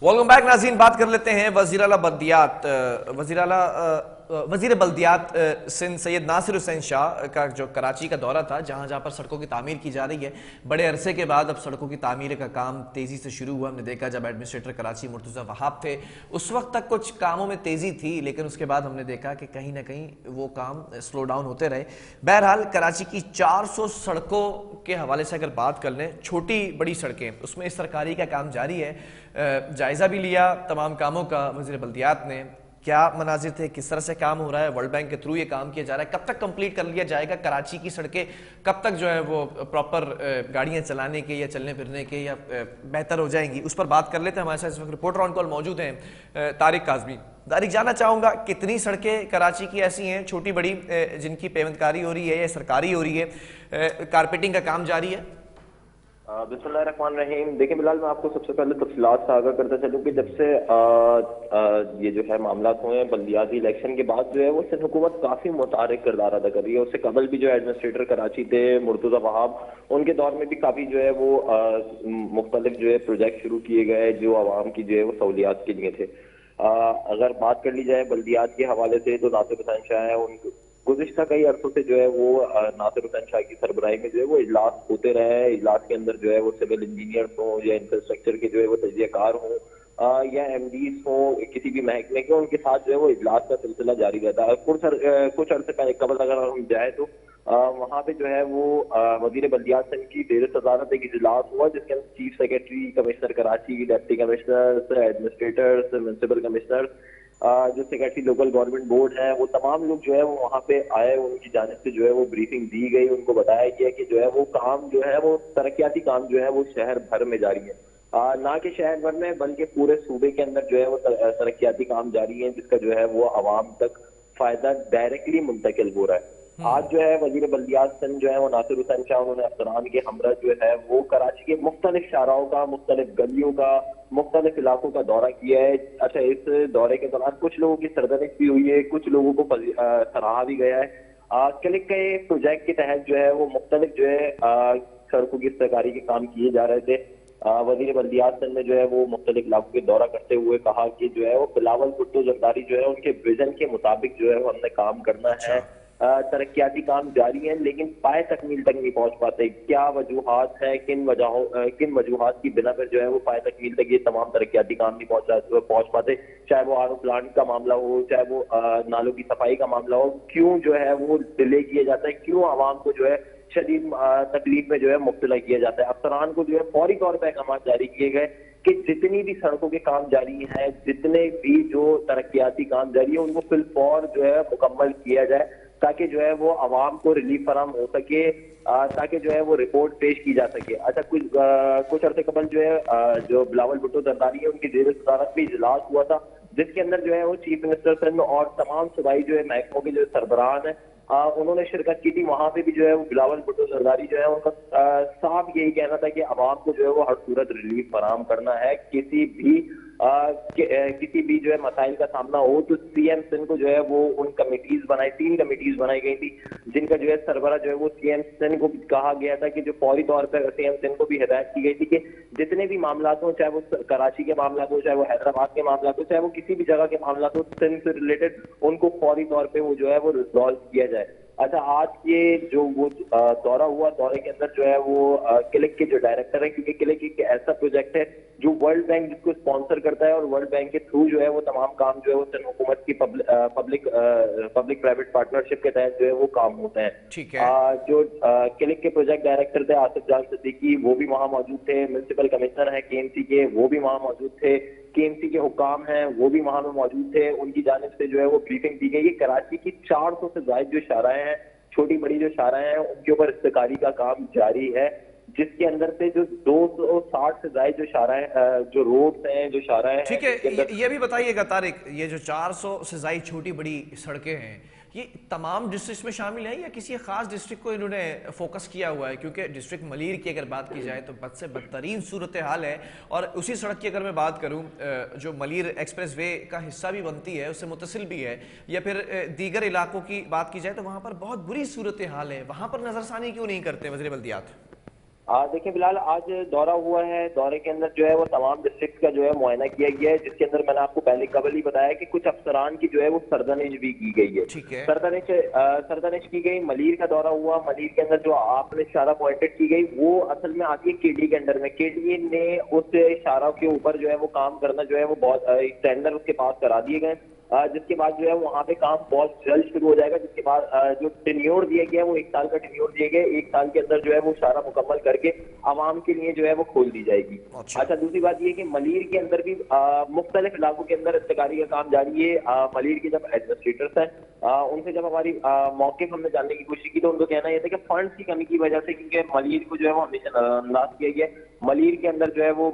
Welcome back नाज़रीन। बात कर लेते हैं वजीर बल्दियात सिंध सैयद नासिर हुसैन शाह का जो कराची का दौरा था, जहां जहां पर सड़कों की तामीर की जा रही है। बड़े अरसे के बाद अब सड़कों की तामीर का काम तेज़ी से शुरू हुआ। हमने देखा जब एडमिनिस्ट्रेटर कराची मुर्तज़ा वहाब थे उस वक्त तक कुछ कामों में तेज़ी थी, लेकिन उसके बाद हमने देखा कि कहीं ना कहीं वो काम स्लो डाउन होते रहे। बहरहाल कराची की 400 सड़कों के हवाले से अगर बात कर लें, छोटी बड़ी सड़कें, उसमें सरकारी का काम जारी है। जायज़ा भी लिया तमाम कामों का वज़ीर बल्दियात ने, क्या मनाजिर थे, किस तरह से काम हो रहा है, वर्ल्ड बैंक के थ्रू ये काम किया जा रहा है, कब तक कंप्लीट कर लिया जाएगा, कराची की सड़कें कब तक जो है वो प्रॉपर गाड़ियां चलाने के या चलने फिरने के या बेहतर हो जाएंगी, उस पर बात कर लेते हैं। हमारे साथ इस वक्त रिपोर्टर ऑन कॉल मौजूद हैं तारिक काज़मी। तारिक, जानना चाहूँगा कितनी सड़कें कराची की ऐसी हैं छोटी बड़ी जिनकी पेवंतकारी हो रही है या सरकारी हो रही है, कारपेटिंग का काम जारी है? बिस्मिल्लाहिर्रहमानिर्रहीम। देखिए बिलाल, मैं आपको सबसे पहले तफसीलात से आगाह करता चलूँ कि जब से ये जो है मामला हुए हैं बल्दियाती इलेक्शन के बाद जो है वो सिंध हुकूमत काफी मुतारिक किरदार अदा कर रही है। उससे कबल भी जो एडमिनिस्ट्रेटर कराची थे मुर्तज़ा वहाब, उनके दौर में भी काफी जो है वो मुख्तलिफ जो है प्रोजेक्ट शुरू किए गए जो आवाम की जो है वो सहूलियात के लिए थे। अगर बात कर ली जाए बल्दियात के हवाले से तो नासिर हुसैन शाह है, उन गुज़िश्ता कई अरसों से जो है वो नासिर हुसैन शाह की सरबराही में जो है वो इजलास होते रहे हैं। इजलास के अंदर जो है वो सिविल इंजीनियर्स हों या इंफ्रास्ट्रक्चर के जो है वो तजज़ियाकार हों या एमडीज हों किसी भी महकमे के, उनके साथ जो है वो इजलास का सिलसिला जारी रहता है। कुछ अर्से पहले कबल अगर हम जाए तो वहाँ पे जो है वो वजीर बल्दियात सिंध की ज़ेर सदारत एक इजलास हुआ जिसके अंदर chief secretary, commissioner Karachi, deputy commissioner, administrators, municipal commissioner, जो सेक्रेटरी लोकल गवर्नमेंट बोर्ड है, वो तमाम लोग जो है वो वहाँ पे आए। उनकी जानिब से जो है वो ब्रीफिंग दी गई, उनको बताया गया कि जो है वो काम जो है वो तरक्याती काम जो है वो शहर भर में जारी है, ना कि शहर भर में बल्कि पूरे सूबे के अंदर जो है वो तरक्याती काम जारी है जिसका जो है वो आवाम तक फायदा डायरेक्टली मुंतकिल हो रहा है। आज जो है वजीर बल्दियात सिंध जो है वो नासिर हुसैन शाह, उन्होंने अफसरान के हमरा जो है वो कराची के मुख्तलिफ शाहराओं का, मुख्तलिफ गलियों का, मुख्तलिफ इलाकों का दौरा किया है। अच्छा, इस दौरे के दौरान कुछ लोगों की सरदर्द भी हुई है, कुछ लोगों को सराहा भी गया है। क्लिक के प्रोजेक्ट के तहत जो है वो मुख्तलिफ जो है सड़कों की सरकारी के काम किए जा रहे थे। वजीर बल्दियात सिंध ने जो है वो मुख्तलिफ इलाकों के दौरा करते हुए कहा कि जो है वो बिलावल भुट्टो जरदारी जो है उनके विजन के मुताबिक जो है वो हमने काम करना है। तरक्याती काम जारी है लेकिन पाए तकमील तक नहीं पहुंच पाते। क्या वजूहात है, किन वजूहात की बिना पर जो है वो पाए तकमील तक ये तमाम तरक्याती काम नहीं पहुंच पाते, चाहे वो आर ओ प्लांट का मामला हो, चाहे वो नालों की सफाई का मामला हो, क्यों जो है वो डिले किया जाता है, क्यों आवाम को जो है शदीद तकलीफ में जो है मुब्तला किया जाता है। अफसरान को जो है फौरी तौर पर अहकाम जारी किए गए कि जितनी भी सड़कों के काम जारी हैं, जितने भी जो तरक्याती काम जारी है, उनको फिल फौर जो है मुकम्मल किया जाए ताकि जो है वो आवाम को रिलीफ फराम हो सके, ताकि जो है वो रिपोर्ट पेश की जा सके। अच्छा, कुछ अर्से कबल जो है जो बिलावल भुट्टो जरदारी है उनकी ज़ेर सदारत पे इजलास हुआ था जिसके अंदर जो है वो चीफ मिनिस्टर सिंध और तमाम सूबाई जो है महकमों के जो सरबराहान है उन्होंने शिरकत की थी। वहां पे भी जो है वो बिलावल भुट्टो जरदारी जो है उनका साफ यही कहना था कि आवाम को जो है वो हर सूरत रिलीफ फराम करना है। किसी भी जो है मसाइल का सामना हो तो सीएम सिंध को जो है वो उन कमेटीज बनाई, 3 कमेटीज बनाई गई थी जिनका जो है सरबरा जो है वो सीएम सिंध को कहा गया था कि जो फौरी तौर पर सीएम सिंध को भी हिदायत की गई थी कि जितने भी मामला हो, चाहे वो कराची के मामला हो, चाहे वो हैदराबाद के मामला हो, चाहे वो किसी भी जगह के मामला हो, सिंध से रिलेटेड उनको फौरी तौर पर वो जो है वो रिजॉल्व किया जाए। अच्छा, आज ये जो वो दौरा हुआ, दौरे के अंदर जो है वो क्लिक के जो डायरेक्टर है, क्योंकि क्लिक एक ऐसा प्रोजेक्ट है जो वर्ल्ड बैंक जिसको स्पॉन्सर करता है और वर्ल्ड बैंक के थ्रू जो है वो तमाम काम जो है वो सिंध हुकूमत की पब्लिक प्राइवेट पार्टनरशिप के तहत जो है वो काम होते हैं। ठीक है। जो क्लिक के प्रोजेक्ट डायरेक्टर थे आसिफ जान सिद्दीकी, वो भी वहां मौजूद थे। म्युनिसिपल कमिश्नर है केएमसी के, वो भी वहां मौजूद थे। केएमसी के हुक्काम हैं वो भी वहां में मौजूद थे। उनकी जानिब से जो है वो ब्रीफिंग दी गई। कराची की 400 से ज्यादा जो शाराएं हैं, छोटी बड़ी जो शाराएं हैं, उनके ऊपर इस्तकारी का काम जारी है जिसके अंदर से जो 260 से ज्यादा जो शाराएं, जो रोड्स हैं, जो शाराएं हैं। ठीक है, ये भी बताइएगा तारिक, ये जो 400 से ज्यादा छोटी बड़ी सड़कें हैं ये तमाम डिस्ट्रिक्ट में शामिल है या किसी खास डिस्ट्रिक्ट को इन्होंने फोकस किया हुआ है? क्योंकि डिस्ट्रिक्ट मलीर की अगर बात की जाए तो बद से बदतरीन सूरत हाल है, और उसी सड़क की अगर मैं बात करूं जो मलीर एक्सप्रेस वे का हिस्सा भी बनती है, उससे मुतसिल भी है, या फिर दीगर इलाकों की बात की जाए तो वहां पर बहुत बुरी सूरत हाल है। वहां पर नजरसानी क्यों नहीं करते वज़ीर बल्दियात? देखिए बिलाल, आज दौरा हुआ है। दौरे के अंदर जो है वो तमाम डिस्ट्रिक्ट का जो है मुआयना किया गया है, जिसके अंदर मैंने आपको पहले कबल ही बताया कि कुछ अफसरान की जो है वो सरदनिश भी की गई है। ठीक है। सरदनिश की गई। मलीर का दौरा हुआ। मलीर के अंदर जो आपने इशारा पॉइंटेड की गई वो असल में आती है केडी के अंडर में। केडी ने उस इशारा के ऊपर जो है वो काम करना जो है वो बहुत टेंडर उसके पास करा दिए गए, जिसके बाद जो है वहाँ पे काम बहुत जल्द शुरू हो जाएगा। जिसके बाद जो टेन्योर दिया गया है वो 1 साल का टेन्योर दिया गया है। 1 साल के अंदर जो है वो सारा मुकम्मल करके आवाम के लिए जो है वो खोल दी जाएगी। अच्छा, दूसरी बात ये कि मलीर के अंदर भी मुख्तलिफ इलाकों के अंदर इस्तकारी का काम जारी है। मलीर के जब एडमिनिस्ट्रेटर्स हैं उनसे जब हमारी मौके हमने जानने की कोशिश की तो उनको कहना यह था कि फंड्स की कमी की वजह से, क्योंकि मलीर को जो है वो हमेशा नजरअंदाज किया गया। मलीर के अंदर जो है वो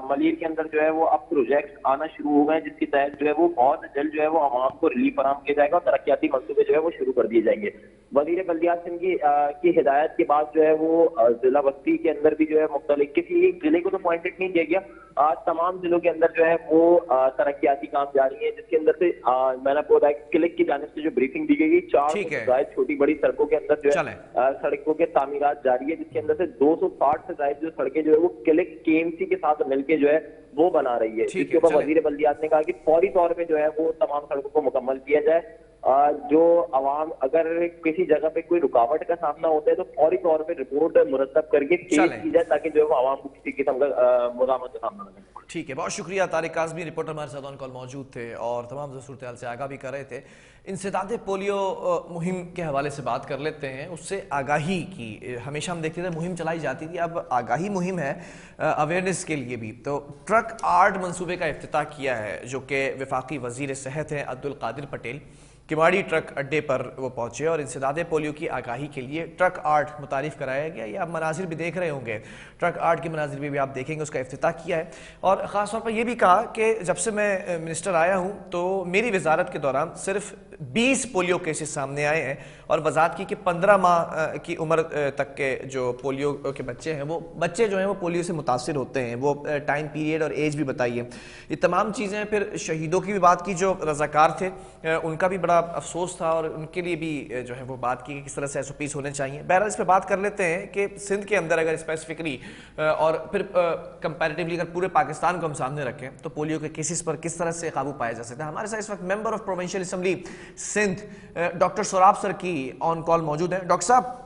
मलीर के अंदर जो है वो अब प्रोजेक्ट आना शुरू हो गए, जिसके तहत जो है वो बहुत जल्द जो है वो आवाम को रिलीफ फराहम किया जाएगा और तरक्याती मंसूबे जो है वो शुरू कर दिए जाएंगे। वजीर बल्दियात सिंह की हिदायत के बाद जो है वो जिला बस्ती के अंदर भी जो है मुख्तलिफ, किसी एक जिले को तो पॉइंटेड नहीं किया गया, आज तमाम जिलों के अंदर जो है वो तरक्याती काम जारी है, जिसके अंदर से मैंने आपको बताया कि क्लिक की जानिब से जो ब्रीफिंग दी गई 400 छोटी बड़ी सड़कों के अंदर जो है सड़कों के तामीरात जारी है, जिसके अंदर से 260 से ज्यादा जो सड़कें जो है वो क्लिक केएमसी के साथ मिलकर जो है वो बना रही है। इसके ऊपर वजीर बल्दियात ने कहा कि फौरी तौर पे जो है वो तमाम सड़कों को मुकम्मल किया जाए। जो अवाम अगर किसी जगह पे कोई रुकावट का सामना होता है तो फौरी तौर पे रिपोर्ट मुरतब करके पेश की जाए, ताकि जो है वो आवाम को किसी किस्म का मुज़ामत का सामना न करना पड़े। ठीक है, बहुत शुक्रिया। तारिक काज़मी रिपोर्टर हमारे साथ ऑन कॉल मौजूद थे और तमाम सूरत हाल से आगाह भी कर रहे थे। इंसदाद पोलियो मुहिम के हवाले से बात कर लेते हैं। उससे आगाही की हमेशा हम देखते थे मुहिम चलाई जाती थी, अब आगाही मुहिम है अवेयरनेस के लिए भी। तो ट्रक आर्ट मंसूबे का इफ्तिताह किया है, जो कि वफाकी वजीर सेहत हैं अब्दुल कादिर पटेल किवाड़ी ट्रक अड्डे पर वो पहुंचे और इंसदाद पोलियो की आगाही के लिए ट्रक आर्ट मुतारिफ कराया गया। ये आप मनाजिर भी देख रहे होंगे, ट्रक आर्ट के मनाजिर भी आप देखेंगे, उसका इफ्तिताह किया है। और ख़ास तौर पर यह भी कहा कि जब से मैं मिनिस्टर आया हूं तो मेरी वजारत के दौरान सिर्फ 20 पोलियो केसेस सामने आए हैं और वजाहत की कि 15 माह की उम्र तक के जो पोलियो के बच्चे हैं, वो बच्चे जो हैं वो पोलियो से मुतासिर होते हैं। वो टाइम पीरियड और एज भी बताइए, ये तमाम चीज़ें। फिर शहीदों की भी बात की, जो रजाकार थे उनका भी बड़ा अफसोस था और उनके लिए भी जो है वो बात की कि किस तरह से SOPs होने चाहिए। बहरहाल इस पर बात कर लेते हैं कि सिंध के अंदर अगर स्पेसिफिकली और फिर कंपैरेटिवली अगर पूरे पाकिस्तान को हम सामने रखें तो पोलियो के केसेस पर किस तरह से काबू पाया जा सकता है। हमारे साथ इस वक्त member of provincial assembly Sindh doctor Sohrab sir की ऑन कॉल मौजूद है। डॉक्टर साहब,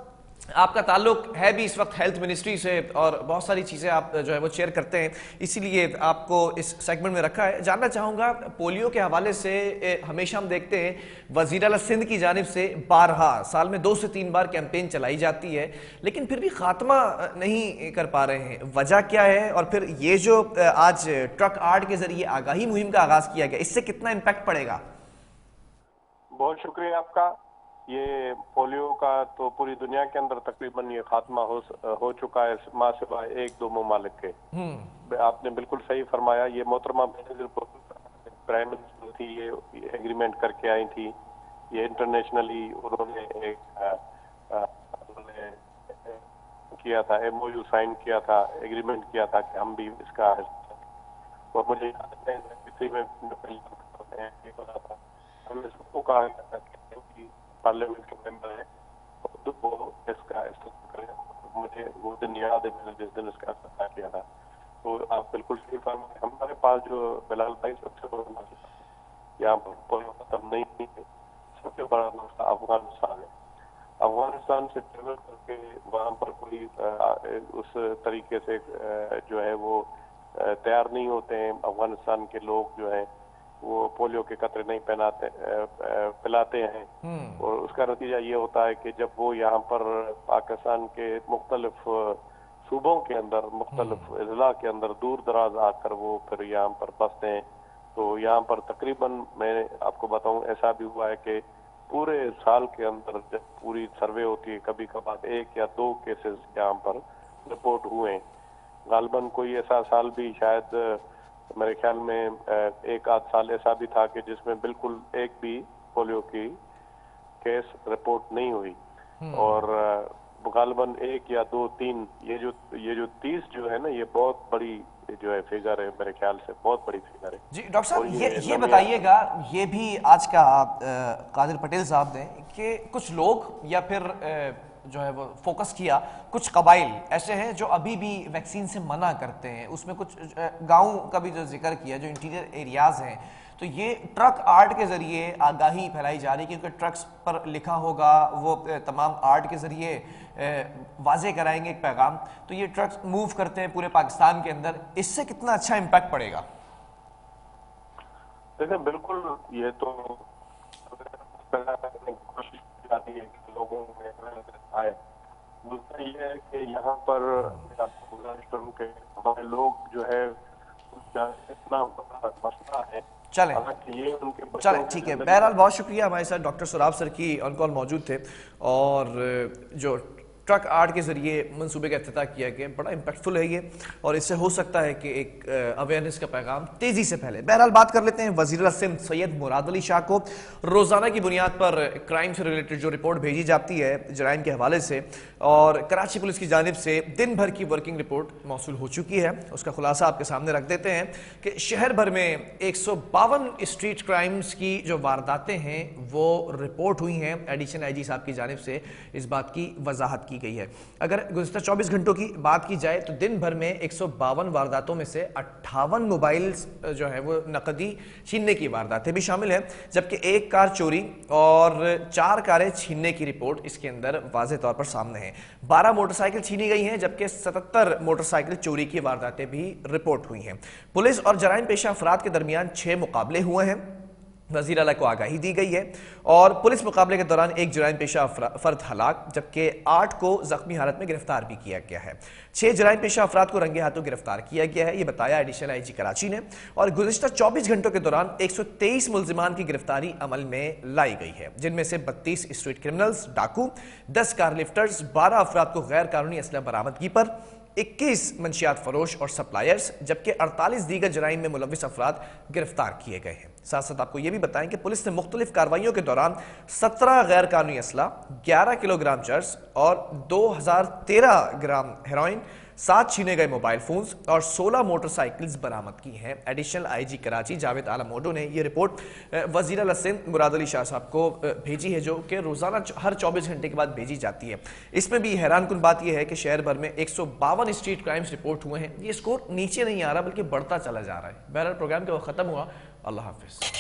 आपका ताल्लुक है भी इस वक्त हेल्थ मिनिस्ट्री से और बहुत सारी चीज़ें आप जो है वो शेयर करते हैं, इसीलिए आपको इस सेगमेंट में रखा है। जानना चाहूँगा, पोलियो के हवाले से हमेशा हम देखते हैं वज़ीर आला सिंध की जानिब से बारहा साल में 2 से 3 बार कैंपेन चलाई जाती है, लेकिन फिर भी खात्मा नहीं कर पा रहे हैं। वजह क्या है? और फिर ये जो आज ट्रक आर्ट के जरिए आगाही मुहिम का आगाज़ किया गया, इससे कितना इम्पैक्ट पड़ेगा? बहुत शुक्रिया आपका। ये पोलियो का तो पूरी दुनिया के अंदर तकरीबन ये खात्मा हो चुका है, माँ सिवाय 1-2 ममालिक के। आपने बिल्कुल सही फरमाया। ये मोहतरमा प्राइम मिनिस्टर थी, ये एग्रीमेंट करके आई थी। ये इंटरनेशनली उन्होंने एक किया था, MOU साइन किया था, एग्रीमेंट किया था कि हम भी इसका, और मुझे याद है हमने सबको कहा पार्लियामेंट के मेंबर है तो वो इसका इस्तेमाल करें। मुझे वो दिन याद है, मैंने जिस दिन इसका इस्तेमाल किया था। तो आप बिल्कुल सही फरमाए। हमारे पास जो बिलाल भाई सबसे बड़ा यहाँ पर खत्म नहीं है, सबसे बड़ा मसला अफगानिस्तान है। अफगानिस्तान से ट्रेवल करके वहाँ पर कोई उस तरीके से जो है वो तैयार नहीं होते हैं। अफगानिस्तान के लोग जो है वो पोलियो के कतरे नहीं पिलाते हैं, और उसका नतीजा ये होता है कि जब वो यहाँ पर पाकिस्तान के मुख्तलिफ सूबों के अंदर, मुख्तलिफ इजला के अंदर दूर दराज आकर वो फिर यहाँ पर बसते हैं, तो यहाँ पर तकरीबन मैं आपको बताऊं ऐसा भी हुआ है कि पूरे साल के अंदर जब पूरी सर्वे होती है, कभी कभार 1 या 2 केसेस यहाँ पर रिपोर्ट हुए। गालबन कोई ऐसा साल भी शायद मेरे ख्याल में 1 आध साल ऐसा भी था कि जिसमें बिल्कुल एक भी पोलियो की केस रिपोर्ट नहीं हुई, और गालबन 1 या 2, 3 ये जो 30 जो है ना, ये बहुत बड़ी जो है फिगर है, मेरे ख्याल से बहुत बड़ी फिगर है। जी डॉक्टर साहब, ये बताइएगा, ये भी आज का कादिर पटेल साहब ने कि कुछ लोग या फिर जो है वो फोकस किया, कुछ कबाइल ऐसे हैं जो अभी भी वैक्सीन से मना करते हैं, उसमें कुछ गाँव का भी जो जिक्र किया, जो इंटीरियर एरियाज हैं, तो ये ट्रक आर्ट के जरिए आगाही फैलाई जा रही है, क्योंकि ट्रक्स पर लिखा होगा, वो तमाम आर्ट के जरिए वाजे कराएंगे एक पैगाम, तो ये ट्रक्स मूव करते हैं पूरे पाकिस्तान के अंदर, इससे कितना अच्छा इम्पैक्ट पड़ेगा? देखिए बिल्कुल, ये तो कोशिश की जाती है कि लोगों में आए। दूसरा ये है कि यहाँ पर आपको गुजारिश करूँ कि हमारे लोग जो है इतना बड़ा मसला है। चले ये उनके चले ठीक है, बहरहाल बहुत शुक्रिया, हमारे साथ डॉक्टर सुराब सर की ऑन कॉल मौजूद थे, और जो ट्रक आर्ट के जरिए मंसूबे का इफ्तिताह किया गया, बड़ा इम्पैक्टफुल है ये, और इससे हो सकता है कि एक अवेयरनेस का पैगाम तेजी से फैले। बहरहाल बात कर लेते हैं वज़ीर सिंध सैयद मुराद अली शाह को। रोजाना की बुनियाद पर क्राइम से रिलेटेड जो रिपोर्ट भेजी जाती है जराइम के हवाले से, और कराची पुलिस की जानिब से दिन भर की वर्किंग रिपोर्ट मौसूल हो चुकी है, उसका खुलासा आपके सामने रख देते हैं कि शहर भर में 152 स्ट्रीट क्राइम्स की जो वारदातें हैं वो रिपोर्ट हुई हैं। एडिशनल आईजी साहब की जानिब से इस बात की वजाहत की गई है। अगर गुज़िश्ता 24 घंटों की बात की जाए तो दिन भर में 152 वारदातों में से 58 मोबाइल जो है वो नकदी छीनने की वारदातें भी शामिल हैं, जबकि एक कार चोरी और 4 कारें छीनने की रिपोर्ट इसके अंदर वाज़े तौर पर सामने है। 12 मोटरसाइकिल छीनी गई हैं, जबकि 77 मोटरसाइकिल चोरी की वारदातें भी रिपोर्ट हुई हैं। पुलिस और जराइम पेशा अफराद के दरमियान 6 मुकाबले हुए हैं, वज़ीर आला को आगाही दी गई है, और पुलिस मुकाबले के दौरान एक जराइम पेशा फर्द हलाक, जबकि 8 को जख्मी हालत में गिरफ्तार भी किया गया है। 6 जराइम पेशा अफराद को रंगे हाथों गिरफ्तार किया गया है, ये बताया एडिशनल आईजी कराची ने, और गुज़िश्ता 24 घंटों के दौरान 123 मुल्जिमान की गिरफ्तारी अमल में लाई गई है, जिनमें से 32 स्ट्रीट क्रिमिनल्स, डाकू, 10 कार लिफ्टर्स, 12 अफराद को गैर कानूनी असला बरामदगी पर, 21 मंशियात फरोश और सप्लायर्स, जबकि 48 दीगर जराइम में मुलविस अफराद गिरफ्तार किए गए हैं। साथ साथ आपको यह भी बताएं कि पुलिस ने मुख्तलिफ कार्रवाइयों के दौरान 17 गैर कानूनी असला, 11 किलोग्राम चर्स और 2013 ग्राम हेरोइन, 7 छीने गए मोबाइल फोन्स और 16 मोटरसाइकिल्स बरामद की हैं। एडिशनल आईजी कराची जावेद आलम मोडो ने यह रिपोर्ट वज़ीर आला सिंध मुराद अली शाह साहब को भेजी है, जो कि रोजाना हर 24 घंटे के बाद भेजी जाती है। इसमें भी हैरान कुन बात यह है कि शहर भर में 152 स्ट्रीट क्राइम्स रिपोर्ट हुए हैं। ये स्कोर नीचे नहीं आ रहा बल्कि बढ़ता चला जा रहा है। बहरहाल प्रोग्राम का वक्त खत्म हुआ। अल्लाह हाफिज।